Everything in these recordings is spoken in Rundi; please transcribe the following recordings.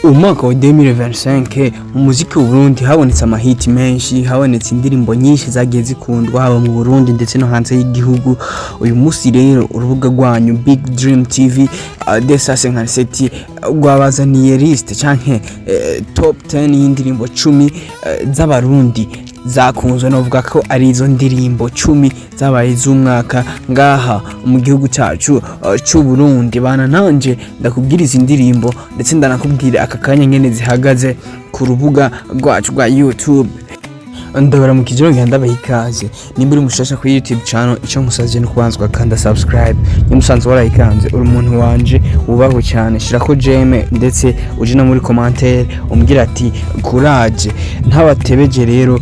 Umwaka wa 2025 mu muziki w'Uburundi habonetse amahiti menshi, habonetse indirimbo nyinshi zagiye zikundwa haba mu Burundi ndetse no hanze y'igihugu. Uyu musi rero urubuga rwanyu Big Dream TV desase nka seti rwabazaniye list canke top 10 y'indirimbo 10 z'abarundi zakunzwe, novuga ko ari izo ndirimbo 10 zabaye z'umwaka ngaha mu gihugu cyacu cy'u Burundi. Bana nanje ndakubwiriza indirimbo ndetse ndanakubwira aka kanya nyene zihagaze ku rubuga rwacu rwa YouTube. Ndabara mu kijoro ngenda bahikaze nimba uri mushasha kuri YouTube channel, ico nkusavye no kubanzwa kanda subscribe. Nimusanze warayikanze uri umuntu wanje ubaho cyane, shirako jeme ndetse uje no muri commentaire umbwira ati courage. Ntabatebeje rero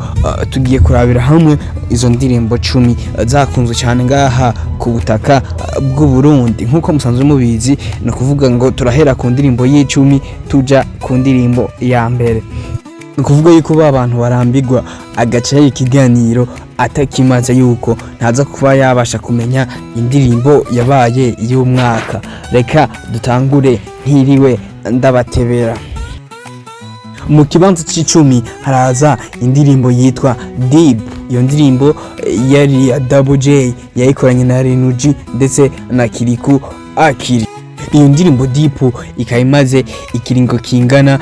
tugiye kurabira hamwe izo ndirimbo 10 zakunzwe cyane ngaha ku butaka bw'u Burundi. Nkuko musanzwe mubizi no kuvuga ngo turahera ku ndirimbo y'10 tuja ku ndirimbo ya mbere. Kuvuga yuko abantu barambigwa agace y'ikiganiro atakimaze yuko ntaza kuba yabasha kumenya indirimbo yabaye y'umwaka. Reka dutangure ntiriwe ndabatebera. Mu kibanza c'10 haraza indirimbo yitwa Deep. Iyo ndirimbo yari ya Double J yayikoranye na Renuji ndetse na Kiriku Akiri. Iyo ndirimbo Deep ikayimaze ikiringo kingana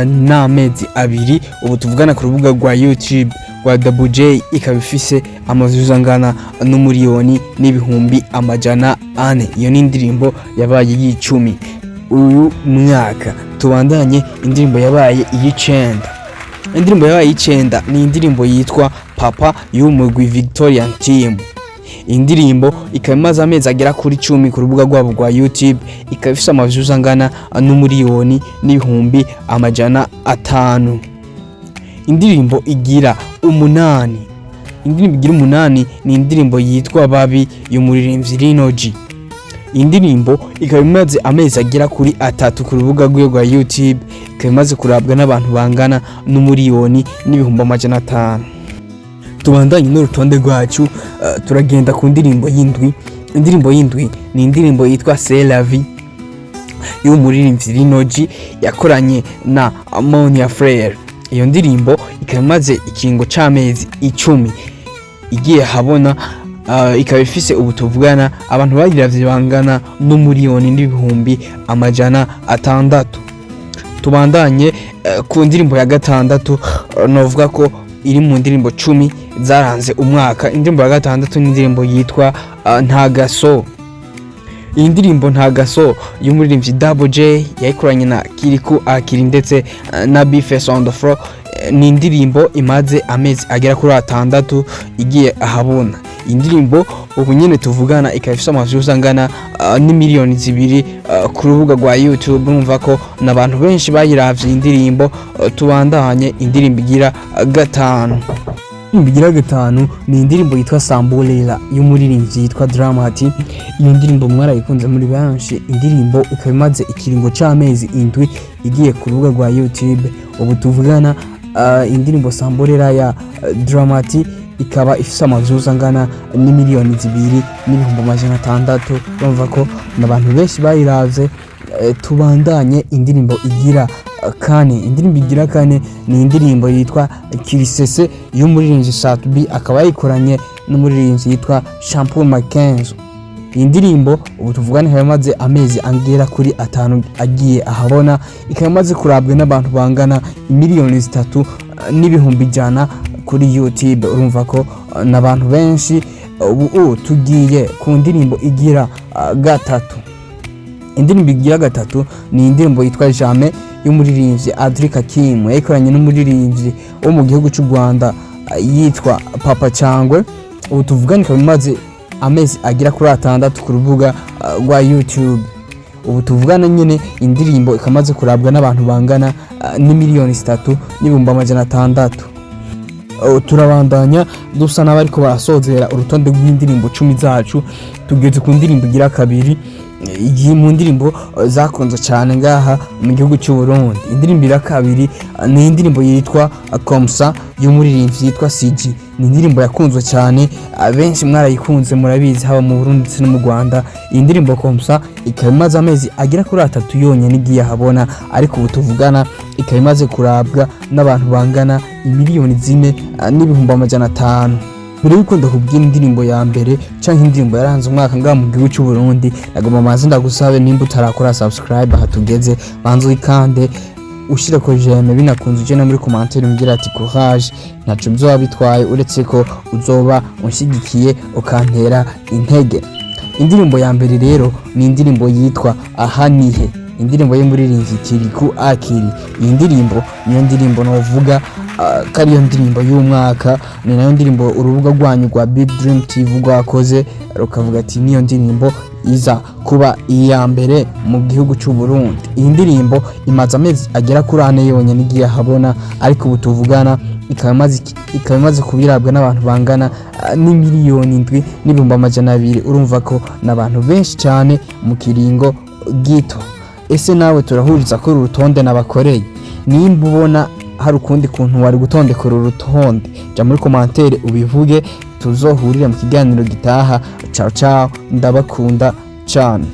n'amezi abiri. Ubu tuvugana ku rubuga rwa YouTube rwa Double J ikabifise amazuza ngana n'umuriyoni n'ibihumbi amajana ane. Iyo ni indirimbo yabaye y'10 uyu mwaka. Tubandanye indirimbo yabaye y'9. Indirimbo yabaye y'9 ni indirimbo yitwa Papa y'umugwi Victorian Team. Indirimbo ikamaze amezi agera kuri 10 ku rubuga rwabo rwa YouTube, ikabifisa amavuza ngana n'umuriyoni n'ibihumbi amajana 5. Indirimbo igira 8. Indirimbo igira 8 ni indirimbo yitwa Babi y'umuririmbyi Rinoji. Indirimbo ikabamaze amezi agera kuri 3 ku rubuga rwa YouTube, ikamaze kurabwa n'abantu bangana n'umuriyoni n'ibihumbi amajana 5. Tubandanye n'urutonde rwacu turagenda ku ndirimbo y'indwi. Indirimbo y'indwi ni indirimbo yitwa C'est la vie y'umuririmbyi Rinoji yakoranye na Amonia Frere. Iyo ndirimbo ikamaze ikingo c'amezi 10 igiye habona, ikaba ifise ubutuvugana abantu bayiravye bangana n'umuriyoni n'ibihumbi amajana 6. Tubandanye ku ndirimbo ya gatandatu, novuga ko iri mu ndirimbo 10 zaranze umwaka. Indirimbo ya gatandatu ni indirimbo yitwa Ntagaso. Iyi ndirimbo Ntagaso y'umuririmbyi Double J yayikoranye na Kiriku Akiri ndetse na Bface on the floor. Ni indirimbo imaze amezi agera kuri 6 igiye ahabona. Indirimbo ubu nyene tuvugana ikafisa amavuza ngana n'imiliyoni 2 ku rubuga rwa YouTube. Numva ko nabantu benshi bayiravye indirimbo. Tubandanye indirimbo igira 5. Indirimbo igira 5 ni indirimbo yitwa Sambulela y'umuririmbyi yitwa Dramati. Iyo ndirimbo mwarayikunze muri benshi. Indirimbo ikabamaze ikiringo c'amezi 7 igiye ku rubuga rwa YouTube. Ubu tuvugana indirimbo Sambulela ya Dramati ikaba ifise amavuza ngana n'imiliyoni 2 n'ibihumbi amajana 6. Bumva ko nabantu benshi bayiravye. Tubandanye indirimbo igira 4. Indirimbo igira 4 ni indirimbo yitwa Kirisese y'umuririmbyi Satubi, akaba yikoranye n'umuririmbyi yitwa Shampoo Makenzo. Indirimbo ubu tuvugana yamaze amezi angera kuri 5 agiye ahabona, ikamaze kurabwa n'abantu bangana miliyoni 3 n'ibihumbi 100 kuri YouTube. Urumva ko nabantu benshi. Ubu tugiye ku ndirimbo igira 3. Indirimbo igira 3 ni indirimbo yitwa Jamais y'umuririmbyi Adrika Kim yayikoranye n'umuririmbyi wo mu gihugu cy'u Rwanda yitwa Papa Cyangwe. Ubu tuvugana ikabamaze amezi agira kuri 6 ku rubuga rwa YouTube. Ubu tuvugana nyene indirimbo ikamaze kurabwa n'abantu bangana n'imiliyoni 3 n'ibihumbi amajana 6. Turabandanya dusa n'abariko barasozera urutonde rw'indirimbo 10 zacu. Tugeze ku ndirimbo igira 2. mu ndirimbo zakunzwe cyane ngaha mu gihugu cy'u Burundi. Indirimbo ya kabiri ni indirimbo yitwa Komsa y'umuririmbyi yitwa CG. Ni indirimbo yakunzwe cyane, benshi mwarayikunze murabizi, haba mu Burundi ndetse no mu Rwanda. Iyi ndirimbo Komsa ikaba imaze amezi agera kuri 3 yonyine igiye habona, ariko ubu tuvugana ikaba imaze kurabwa n'abantu bangana imiliyoni 4 n'ibihumbi 500. Mbere yuko ndakubwira indirimbo ya mbere canke indirimbo yaranze umwaka ngaha mu gihugu cy'u Burundi, nagomba maze ndagusabe nimba utarakora subscribe hatugeze, banzo ikande ushire ko j'aime, binakunze uje no muri commentaire umbwira ati courage, ntaco bizoba bitwaye uretse ko uzoba unshigikiye ukantera intege. Indirimbo ya mbere rero ni indirimbo yitwa Ahanihe, indirimbo y'umuririmbyi Kiriku Akiri. Iyi ndirimbo niyo ndirimbo novuga kari yo ndirimbo y'umwaka, ni nayo ndirimbo urubuga rwanyu rwa Big Dream TV rwakoze rukavuga ati niyo ndirimbo iza kuba iya mbere mu gihugu cy'u Burundi. Iyi ndirimbo imaze amezi agera kuri 4 yonyine igiye habona, ariko ubu tuvugana ikaba imaze kubirabwa n'abantu bangana n'imiliyoni 7 n'ibihumbi 200. Urumva ko n'abantu benshi cyane mu kiringo gito. Ese nawe turahuriza ko urutonde nabakoreye? Nimba ubona hari ukundi kuntu wari gutondekora urutonde, ja muri commentaire ubivuge, tuzohurire mu kiganiro gitaha. Ciao ciao, ndabakunda cyane.